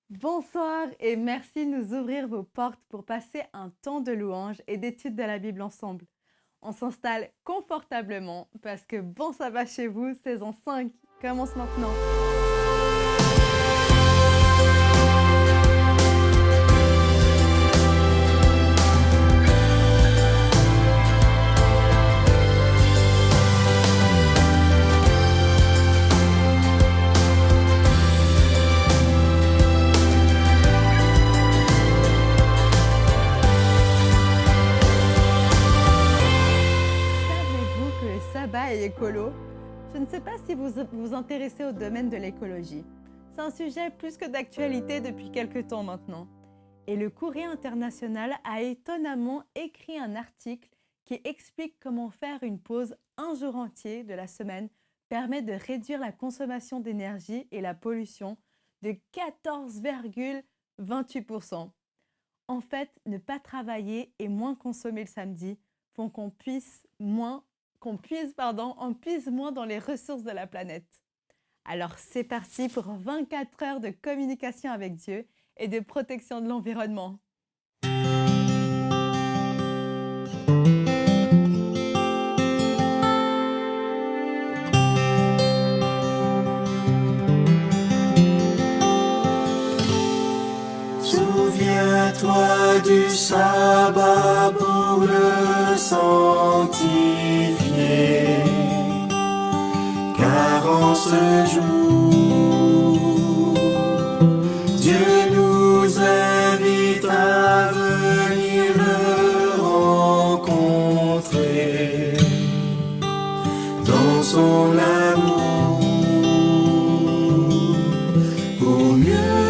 Bonsoir et merci de nous ouvrir vos portes pour passer un temps de louange et d'étude de la Bible ensemble. On s'installe confortablement parce que Bon Sabbat chez vous, saison 5, commence maintenant. Savez-vous que le sabbat est écolo? Je ne sais pas si vous vous intéressez au domaine de l'écologie. C'est un sujet plus que d'actualité depuis quelques temps maintenant. Et le Courrier international a étonnamment écrit un article qui explique comment faire une pause un jour entier de la semaine permet de réduire la consommation d'énergie et la pollution de 14,28%. En fait, ne pas travailler et moins consommer le samedi font on puise moins dans les ressources de la planète. Alors c'est parti pour 24 heures de communication avec Dieu et de protection de l'environnement. Souviens-toi du sabbat pour le sanctifier, car en ce jour, Dieu nous invite à venir le rencontrer dans son amour pour mieux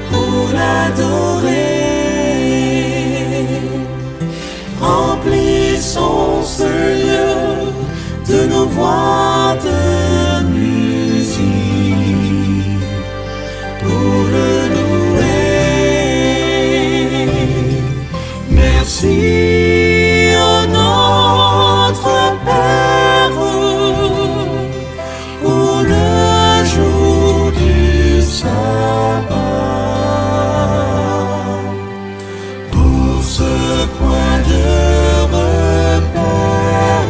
pour l'adorer. Remplissons ce lieu de nos voix de musique pour le louer. Merci à notre Père pour le jour du sabbat, pour ce point de repère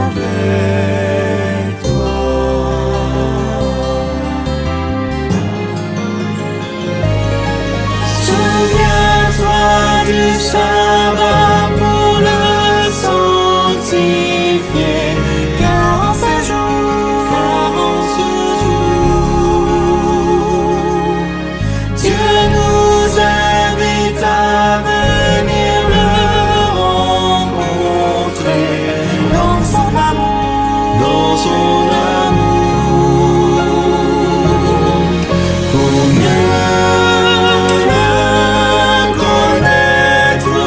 avec toi. Souviens-toi du sabbat pour le sanctifier, car en ce jour, Dieu nous invite à venir le rencontrer dans son amour, pour mieux le connaître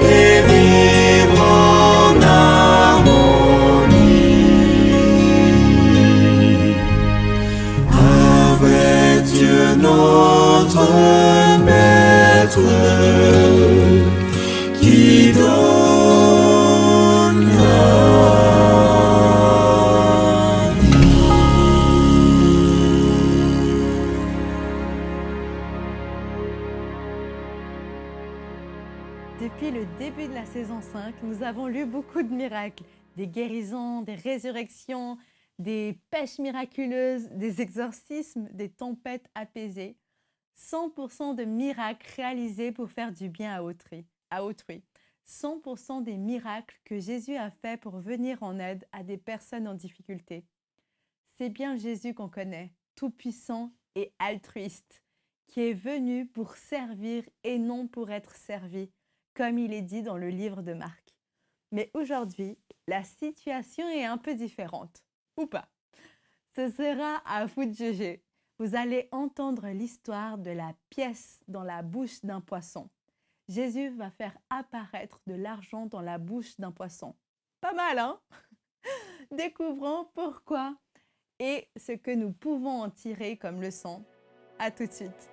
et vivre en harmonie avec Dieu notre Maître qui donne la Depuis le début de la saison 5, nous avons lu beaucoup de miracles, des guérisons, des résurrections, des pêches miraculeuses, des exorcismes, des tempêtes apaisées. 100% de miracles réalisés pour faire du bien à autrui. 100% des miracles que Jésus a fait pour venir en aide à des personnes en difficulté. C'est bien Jésus qu'on connaît, tout-puissant et altruiste. qui est venu pour servir et non pour être servi, comme il est dit dans le livre de Marc. Mais aujourd'hui, la situation est un peu différente, ou pas. Ce sera à vous de juger. Vous allez entendre l'histoire de la pièce dans la bouche d'un poisson. Jésus va faire apparaître de l'argent dans la bouche d'un poisson. Pas mal, hein? Découvrons pourquoi et ce que nous pouvons en tirer comme leçon. À tout de suite.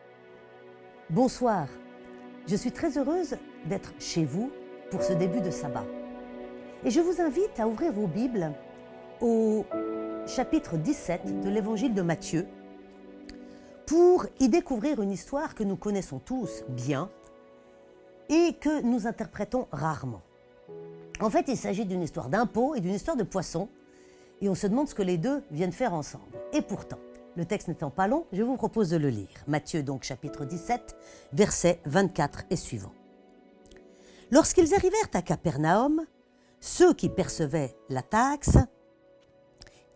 Bonsoir, je suis très heureuse d'être chez vous pour ce début de sabbat. Et je vous invite à ouvrir vos Bibles au chapitre 17 de l'évangile de Matthieu pour y découvrir une histoire que nous connaissons tous bien et que nous interprétons rarement. En fait, il s'agit d'une histoire d'impôt et d'une histoire de poisson et on se demande ce que les deux viennent faire ensemble. Et pourtant, le texte n'étant pas long, je vous propose de le lire. Matthieu donc chapitre 17, versets 24 et suivants. Lorsqu'ils arrivèrent à Capernaum, ceux qui percevaient la taxe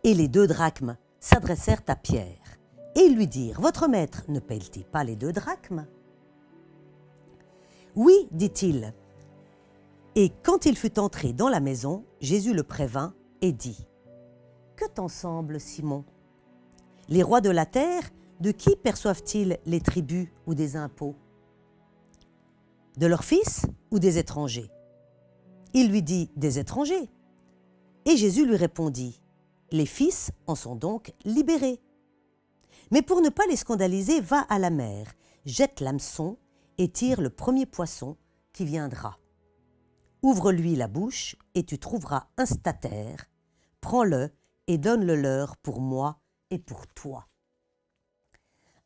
et les 2 drachmes s'adressèrent à Pierre et lui dirent « Votre maître ne paye-t-il pas les 2 drachmes ?» « Oui, dit-il. » Et quand il fut entré dans la maison, Jésus le prévint et dit « Que t'en semble, Simon ? Les rois de la terre, de qui perçoivent-ils les tributs ou des impôts ? De leurs fils ou des étrangers ? Il lui dit « Des étrangers. » Et Jésus lui répondit « Les fils en sont donc libérés. Mais pour ne pas les scandaliser, va à la mer, jette l'hameçon et tire le premier poisson qui viendra. Ouvre-lui la bouche et tu trouveras un statère. Prends-le et donne-le leur pour moi et pour toi. »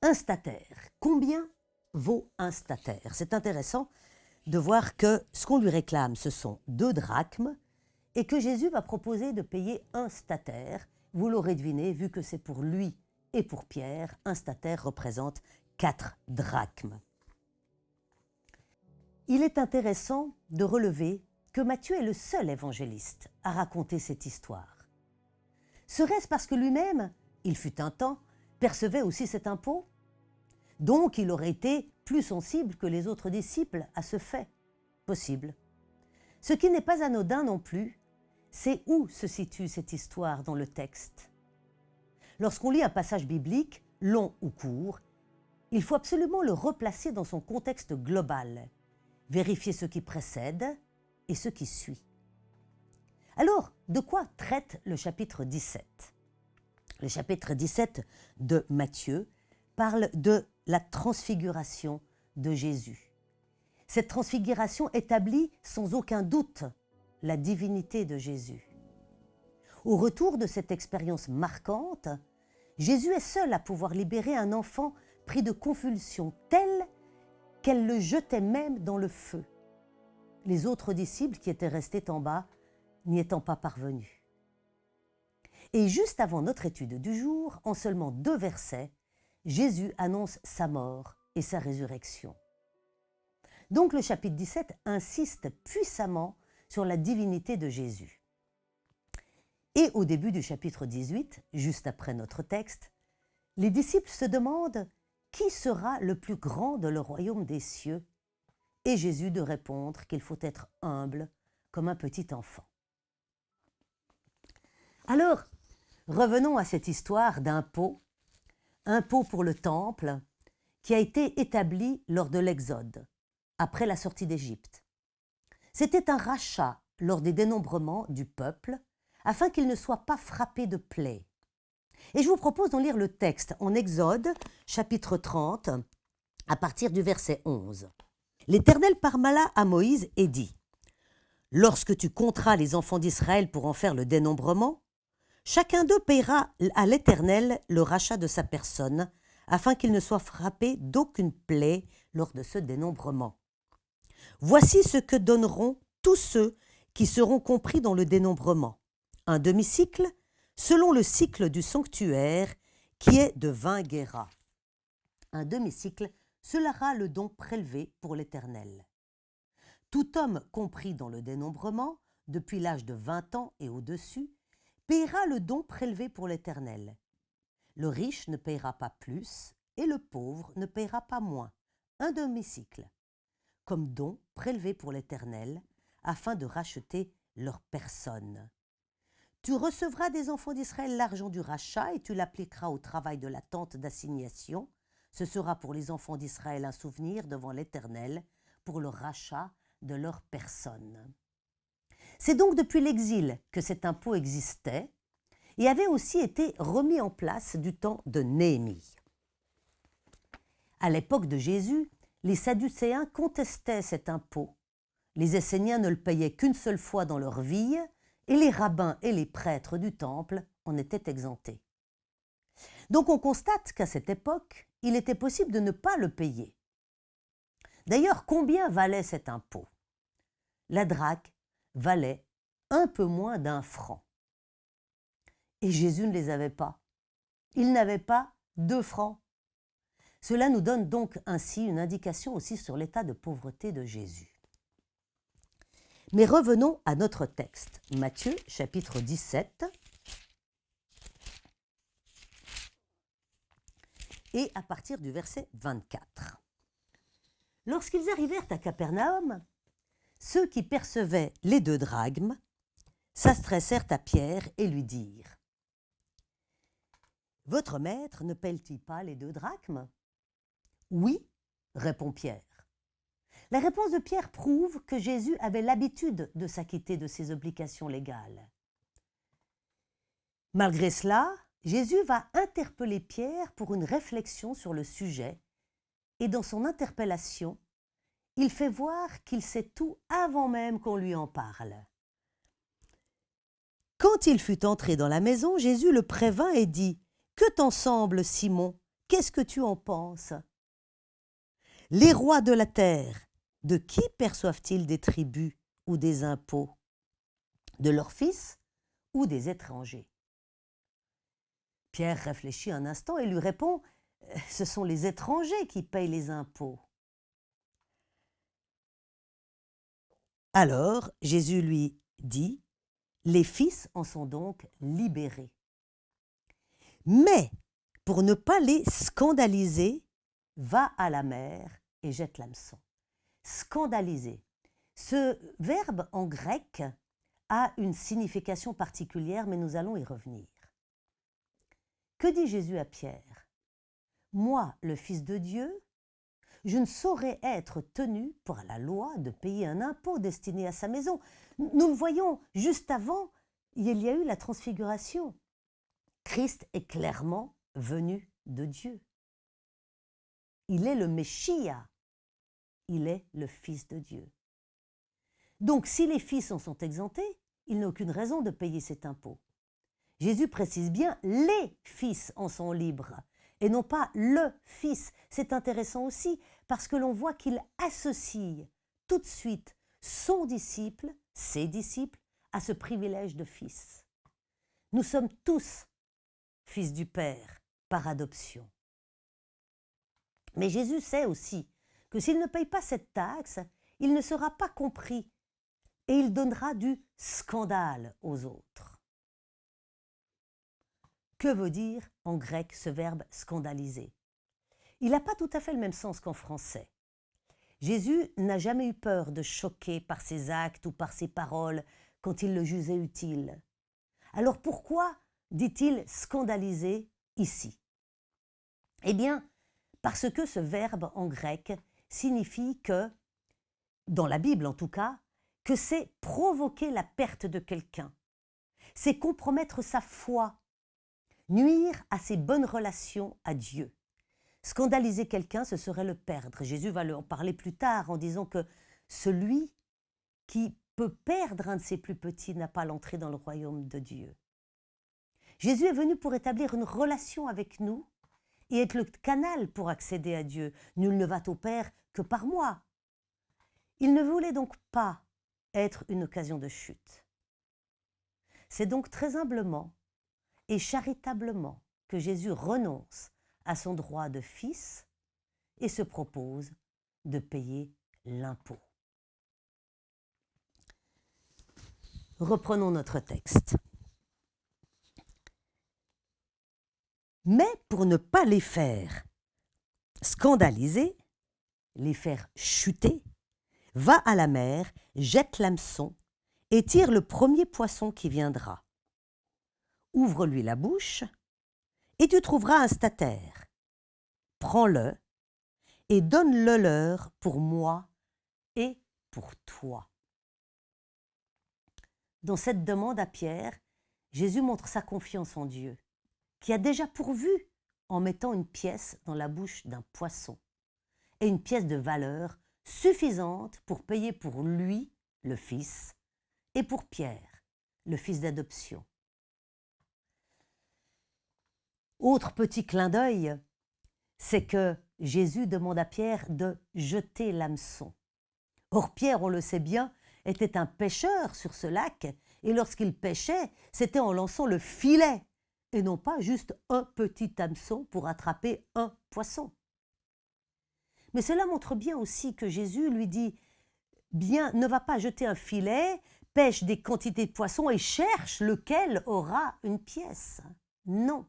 Un statère. Combien vaut un statère ? C'est intéressant de voir que ce qu'on lui réclame, ce sont 2 drachmes et que Jésus va proposer de payer un statère. Vous l'aurez deviné, vu que c'est pour lui et pour Pierre, un statère représente 4 drachmes. Il est intéressant de relever que Matthieu est le seul évangéliste à raconter cette histoire. Serait-ce parce que lui-même, il fut un temps, percevait aussi cet impôt ? Donc il aurait été plus sensible que les autres disciples à ce fait. Possible. Ce qui n'est pas anodin non plus, c'est où se situe cette histoire dans le texte. Lorsqu'on lit un passage biblique, long ou court, il faut absolument le replacer dans son contexte global, vérifier ce qui précède et ce qui suit. Alors, de quoi traite le chapitre 17 ? Le chapitre 17 de Matthieu parle de la transfiguration de Jésus. Cette transfiguration établit sans aucun doute la divinité de Jésus. Au retour de cette expérience marquante, Jésus est seul à pouvoir libérer un enfant pris de convulsions telles qu'elle le jetait même dans le feu. Les autres disciples qui étaient restés en bas n'y étant pas parvenus. Et juste avant notre étude du jour, en seulement 2 versets, Jésus annonce sa mort et sa résurrection. Donc le chapitre 17 insiste puissamment sur la divinité de Jésus. Et au début du chapitre 18, juste après notre texte, les disciples se demandent qui sera le plus grand de le royaume des cieux ? Et Jésus de répondre qu'il faut être humble comme un petit enfant. Alors, revenons à cette histoire d'impôt, impôt pour le temple, qui a été établi lors de l'Exode, après la sortie d'Égypte. C'était un rachat lors des dénombrements du peuple, afin qu'il ne soit pas frappé de plaie. Et je vous propose d'en lire le texte en Exode, chapitre 30, à partir du verset 11. L'Éternel parla à Moïse et dit « Lorsque tu compteras les enfants d'Israël pour en faire le dénombrement, chacun d'eux payera à l'Éternel le rachat de sa personne, afin qu'il ne soit frappé d'aucune plaie lors de ce dénombrement. Voici ce que donneront tous ceux qui seront compris dans le dénombrement. Un demi-cycle, selon le cycle du sanctuaire, qui est de 20 guéras. Un demi-cycle sera le don prélevé pour l'Éternel. Tout homme compris dans le dénombrement, depuis l'âge de 20 ans et au-dessus, paiera le don prélevé pour l'Éternel. Le riche ne paiera pas plus, et le pauvre ne paiera pas moins, un demi-sicle, comme don prélevé pour l'Éternel, afin de racheter leur personne. Tu recevras des enfants d'Israël l'argent du rachat et tu l'appliqueras au travail de la tente d'assignation. Ce sera pour les enfants d'Israël un souvenir devant l'Éternel pour le rachat de leur personne. C'est donc depuis l'exil que cet impôt existait et avait aussi été remis en place du temps de Néhémie. À l'époque de Jésus, les Sadducéens contestaient cet impôt. Les Esséniens ne le payaient qu'une seule fois dans leur vie et les rabbins et les prêtres du temple en étaient exemptés. Donc on constate qu'à cette époque, il était possible de ne pas le payer. D'ailleurs, combien valait cet impôt? La drachme valait un peu moins d'un franc. Et Jésus ne les avait pas. Il n'avait pas 2 francs. Cela nous donne donc ainsi une indication aussi sur l'état de pauvreté de Jésus. Mais revenons à notre texte, Matthieu chapitre 17, et à partir du verset 24. Lorsqu'ils arrivèrent à Capernaum, ceux qui percevaient les 2 drachmes s'adressèrent à Pierre et lui dirent « Votre maître ne paie-t-il pas les 2 drachmes ?» « Oui, répond Pierre. La réponse de Pierre prouve que Jésus avait l'habitude de s'acquitter de ses obligations légales. Malgré cela, Jésus va interpeller Pierre pour une réflexion sur le sujet et dans son interpellation, il fait voir qu'il sait tout avant même qu'on lui en parle. Quand il fut entré dans la maison, Jésus le prévint et dit « Que t'en semble, Simon? Qu'est-ce que tu en penses ?» Les rois de la terre, de qui perçoivent-ils des tributs ou des impôts? De leurs fils ou des étrangers? Pierre réfléchit un instant et lui répond « Ce sont les étrangers qui payent les impôts. » Alors Jésus lui dit « Les fils en sont donc libérés. Mais pour ne pas les scandaliser, va à la mer et jette l'hameçon. » Scandaliser. Ce verbe en grec a une signification particulière, mais nous allons y revenir. Que dit Jésus à Pierre? Moi, le Fils de Dieu, je ne saurais être tenu par la loi de payer un impôt destiné à sa maison. Nous le voyons juste avant, il y a eu la transfiguration. Christ est clairement venu de Dieu. Il est le Messie, il est le Fils de Dieu. Donc si les fils en sont exemptés, il n'a aucune raison de payer cet impôt. Jésus précise bien « les fils en sont libres » et non pas « le fils ». C'est intéressant aussi parce que l'on voit qu'il associe tout de suite son disciple, ses disciples, à ce privilège de fils. Nous sommes tous fils du Père par adoption. Mais Jésus sait aussi que s'il ne paye pas cette taxe, il ne sera pas compris et il donnera du scandale aux autres. Que veut dire en grec ce verbe scandaliser? Il n'a pas tout à fait le même sens qu'en français. Jésus n'a jamais eu peur de choquer par ses actes ou par ses paroles quand il le jugeait utile. Alors pourquoi dit-il scandaliser ici? Eh bien, parce que ce verbe en grec signifie que, dans la Bible en tout cas, que c'est provoquer la perte de quelqu'un, c'est compromettre sa foi, nuire à ses bonnes relations à Dieu. Scandaliser quelqu'un, ce serait le perdre. Jésus va en parler plus tard en disant que celui qui peut perdre un de ses plus petits n'a pas l'entrée dans le royaume de Dieu. Jésus est venu pour établir une relation avec nous et être le canal pour accéder à Dieu. Nul ne va au Père que par moi. Il ne voulait donc pas être une occasion de chute. C'est donc très humblement et charitablement que Jésus renonce à son droit de fils et se propose de payer l'impôt. Reprenons notre texte. Mais pour ne pas les faire scandalisé, les faire chuter, va à la mer, jette l'hameçon et tire le premier poisson qui viendra. Ouvre-lui la bouche et tu trouveras un statère. Prends-le et donne-le leur pour moi et pour toi. Dans cette demande à Pierre, Jésus montre sa confiance en Dieu, qui a déjà pourvu en mettant une pièce dans la bouche d'un poisson, et une pièce de valeur suffisante pour payer pour lui, le Fils, et pour Pierre, le fils d'adoption. Autre petit clin d'œil, c'est que Jésus demande à Pierre de jeter l'hameçon. Or Pierre, on le sait bien, était un pêcheur sur ce lac, et lorsqu'il pêchait, c'était en lançant le filet, et non pas juste un petit hameçon pour attraper un poisson. Mais cela montre bien aussi que Jésus lui dit « Bien, ne va pas jeter un filet, pêche des quantités de poissons et cherche lequel aura une pièce. » Non,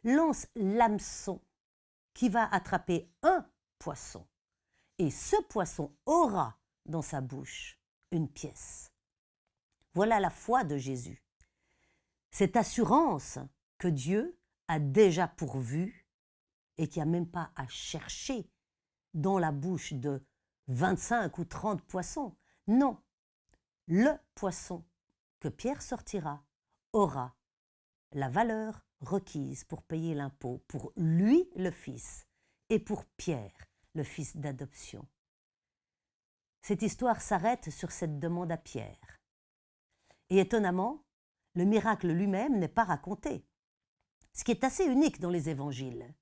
lance l'hameçon qui va attraper un poisson, et ce poisson aura dans sa bouche une pièce. Voilà la foi de Jésus. Cette assurance que Dieu a déjà pourvu et qu'il n'y a même pas à chercher dans la bouche de 25 ou 30 poissons. Non, le poisson que Pierre sortira aura la valeur requise pour payer l'impôt pour lui, le Fils, et pour Pierre, le fils d'adoption. Cette histoire s'arrête sur cette demande à Pierre. Et étonnamment, le miracle lui-même n'est pas raconté, ce qui est assez unique dans les évangiles.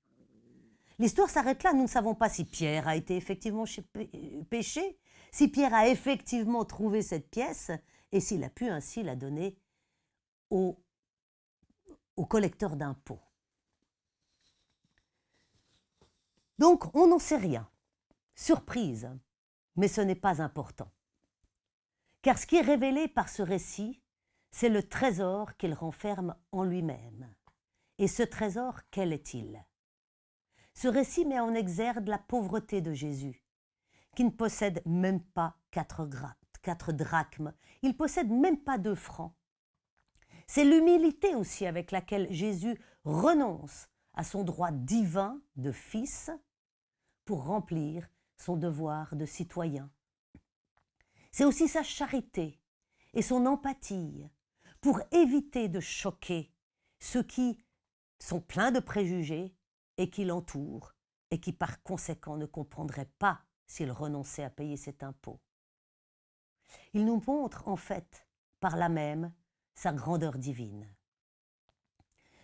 L'histoire s'arrête là, nous ne savons pas si Pierre a été effectivement péché, si Pierre a effectivement trouvé cette pièce et s'il a pu ainsi la donner au collecteur d'impôts. Donc, on n'en sait rien. Surprise, mais ce n'est pas important. Car ce qui est révélé par ce récit, c'est le trésor qu'il renferme en lui-même. Et ce trésor, quel est-il? Ce récit met en exergue la pauvreté de Jésus, qui ne possède même pas 4 drachmes, il ne possède même pas 2 francs. C'est l'humilité aussi avec laquelle Jésus renonce à son droit divin de fils pour remplir son devoir de citoyen. C'est aussi sa charité et son empathie pour éviter de choquer ceux qui sont pleins de préjugés et qui l'entourent et qui par conséquent ne comprendraient pas s'il renonçait à payer cet impôt. Il nous montre en fait par là même sa grandeur divine.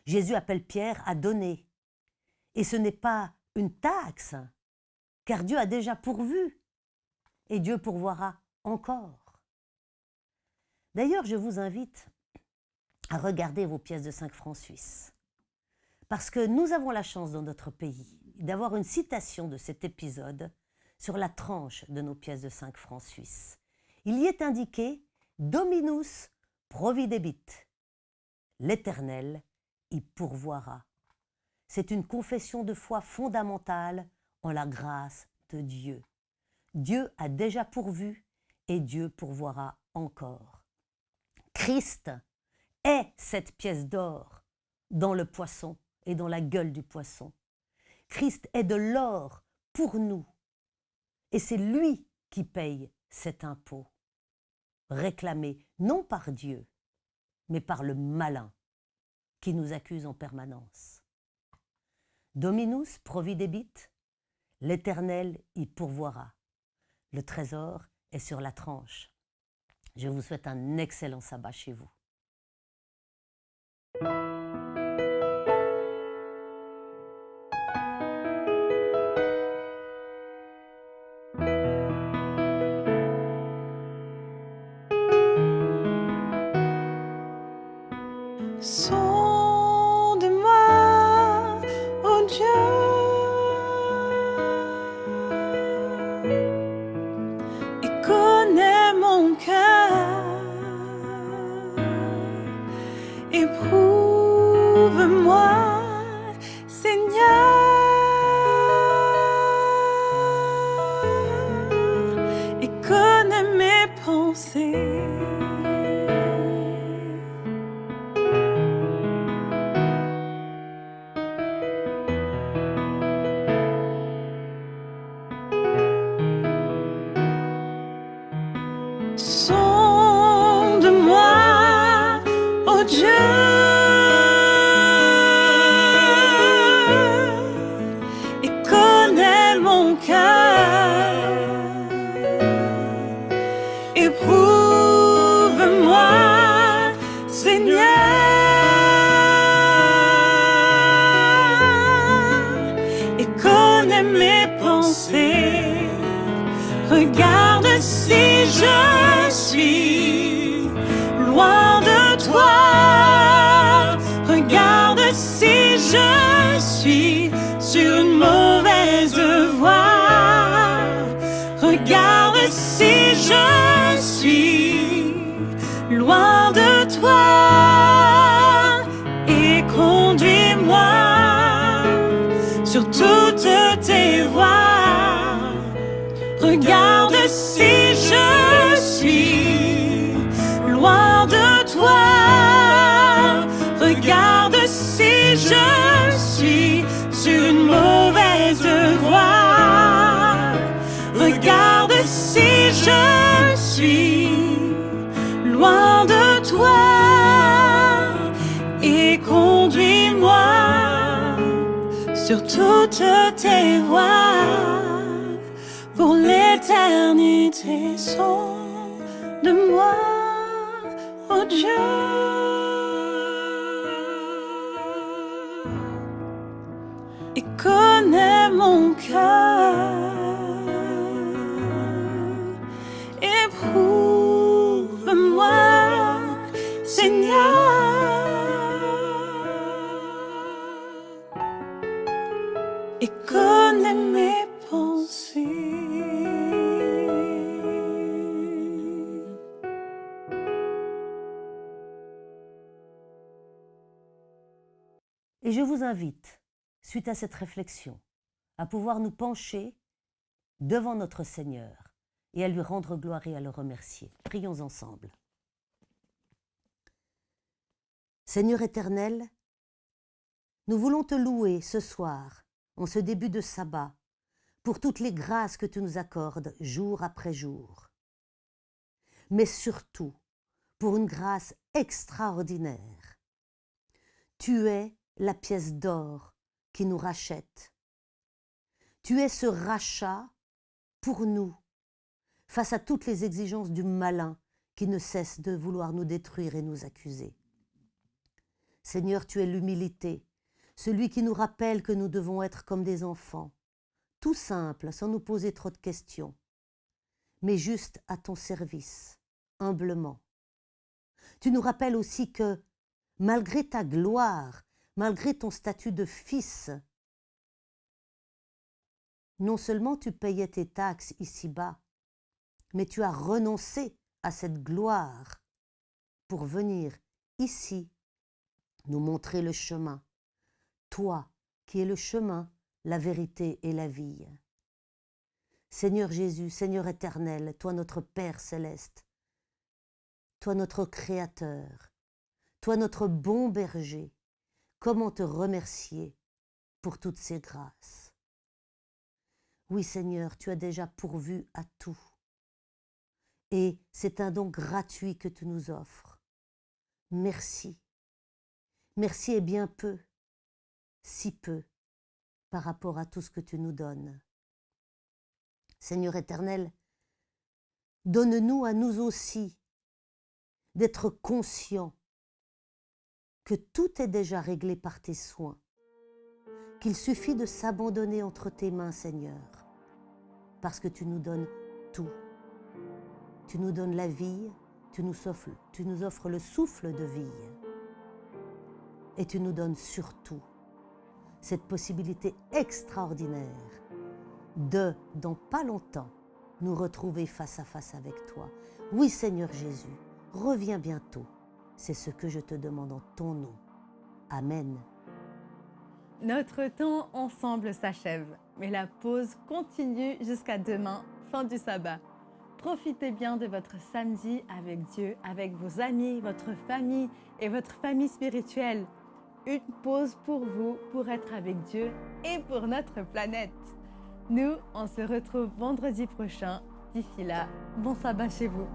Jésus appelle Pierre à donner, et ce n'est pas une taxe, car Dieu a déjà pourvu, et Dieu pourvoira encore. D'ailleurs, je vous invite à regarder vos pièces de 5 francs suisses, parce que nous avons la chance dans notre pays d'avoir une citation de cet épisode sur la tranche de nos pièces de 5 francs suisses. Il y est indiqué « Dominus providebit », l'Éternel y pourvoira. C'est une confession de foi fondamentale en la grâce de Dieu. Dieu a déjà pourvu et Dieu pourvoira encore. Christ est cette pièce d'or dans le poisson et dans la gueule du poisson. Christ est de l'or pour nous et c'est lui qui paye cet impôt, réclamé non par Dieu, mais par le malin qui nous accuse en permanence. Dominus providebit, l'Éternel y pourvoira. Le trésor est sur la tranche. Je vous souhaite un excellent sabbat chez vous. Sonde-moi, oh Dieu, et connais mon cœur, éprouve-moi, Seigneur, pensées. Sonde-moi, ô Dieu, et connais mon cœur. Éprouve-moi, Seigneur, et connais mes pensées. Regarde si je suis loin de toi. Regarde si je suis sur une mauvaise voie. Regarde si je suis loin de toi. Et conduis-moi sur toutes tes voies. Regarde si je suis loin de toi. Regarde si je suis sur une mauvaise voie. Regarde si je suis loin de toi. Et conduis-moi sur toutes tes voies. Pour l'éternité, sonde-moi, ô Dieu. Et connais mon cœur. Éprouve-moi, Seigneur. Et connais mes pensées. Et je vous invite, suite à cette réflexion, à pouvoir nous pencher devant notre Seigneur et à lui rendre gloire et à le remercier. Prions ensemble. Seigneur éternel, nous voulons te louer ce soir, en ce début de sabbat, pour toutes les grâces que tu nous accordes jour après jour. Mais surtout, pour une grâce extraordinaire. Tu es la pièce d'or qui nous rachète. Tu es ce rachat pour nous, face à toutes les exigences du malin qui ne cesse de vouloir nous détruire et nous accuser. Seigneur, tu es l'humilité, celui qui nous rappelle que nous devons être comme des enfants, tout simple, sans nous poser trop de questions, mais juste à ton service, humblement. Tu nous rappelles aussi que, malgré ta gloire, malgré ton statut de fils, non seulement tu payais tes taxes ici-bas, mais tu as renoncé à cette gloire pour venir ici nous montrer le chemin. Toi qui es le chemin, la vérité et la vie. Seigneur Jésus, Seigneur éternel, toi notre Père céleste, toi notre Créateur, toi notre bon berger, comment te remercier pour toutes ces grâces. Oui Seigneur, tu as déjà pourvu à tout. Et c'est un don gratuit que tu nous offres. Merci. Merci est bien peu, si peu, par rapport à tout ce que tu nous donnes. Seigneur éternel, donne-nous à nous aussi d'être conscients que tout est déjà réglé par tes soins, qu'il suffit de s'abandonner entre tes mains, Seigneur, parce que tu nous donnes tout. Tu nous donnes la vie, tu nous offres le souffle de vie. Et tu nous donnes surtout cette possibilité extraordinaire de, dans pas longtemps, nous retrouver face à face avec toi. Oui, Seigneur Jésus, reviens bientôt. C'est ce que je te demande en ton nom. Amen. Notre temps ensemble s'achève, mais la pause continue jusqu'à demain, fin du sabbat. Profitez bien de votre samedi avec Dieu, avec vos amis, votre famille et votre famille spirituelle. Une pause pour vous, pour être avec Dieu et pour notre planète. Nous, on se retrouve vendredi prochain. D'ici là, bon sabbat chez vous.